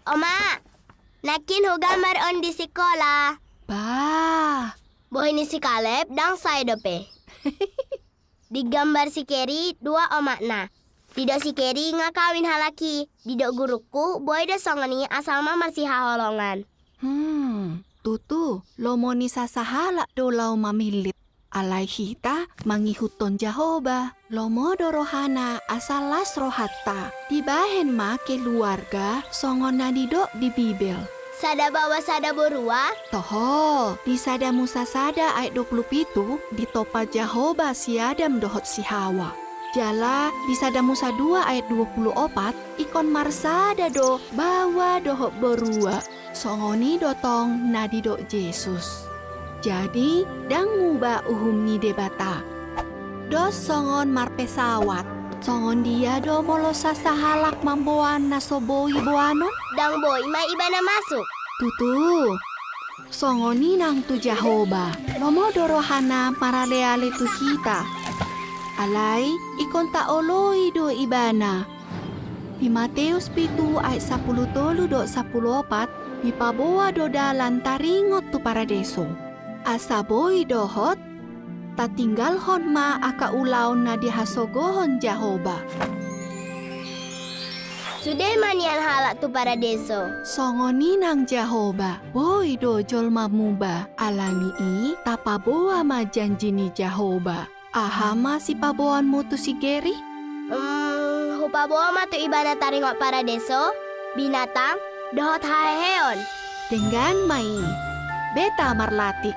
Oma, nakin ho gambar on di sekolah. Ba. Boy ni si Caleb dang saya dope. Di gambar si Kerry dua omakna. Didok si Kerry ngakawin halaki. Didok guruku boy de songani asal mama si haholongan. Tutu, lomoni sasahala do lau mamilit. Alai hita mangihuton Jahoba. Lomo dorohana asalas rohata. Dibahen ma keluarga songon nadidok di Bibel. Sada bawa sada borua. Toho, di sada Musa sada ayat 27 di topa Jahoba si Adam dohot si Hawa. Jala di sada Musa 2 ayat 24 ikon marsada do bawa dohot berua. Songoni dotong nadidok Yesus. Jadi dang ngubah uhum ni debata. Dos songon marpesawat. Songon dia do molo sasahalak mamboan nasoboi boanon. Dang boy ma ibana masuk. Tutu, songoni nang tu Jahoba. Lomo dorohana maraleale tu kita. Alai, ikon ta oloi do ibana. Di Mateus 7 ayat 10 do 14, pipaboa do dalan taringot tu paradeso. Asaboi dohot, tatinggal hon ma aka ulaw na dihasogohon Jahoba. Sudah manian halak tu para deso. Songoni nang Jahoba, boy do jolma muba, alami i tapaboa ma janji ni Jahoba. Ahama si paboan mo tu si Geri? Hupaboa ma tu ibana taringot para deso. Binatang, dohot haheon. Dengan mai, beta marlatik.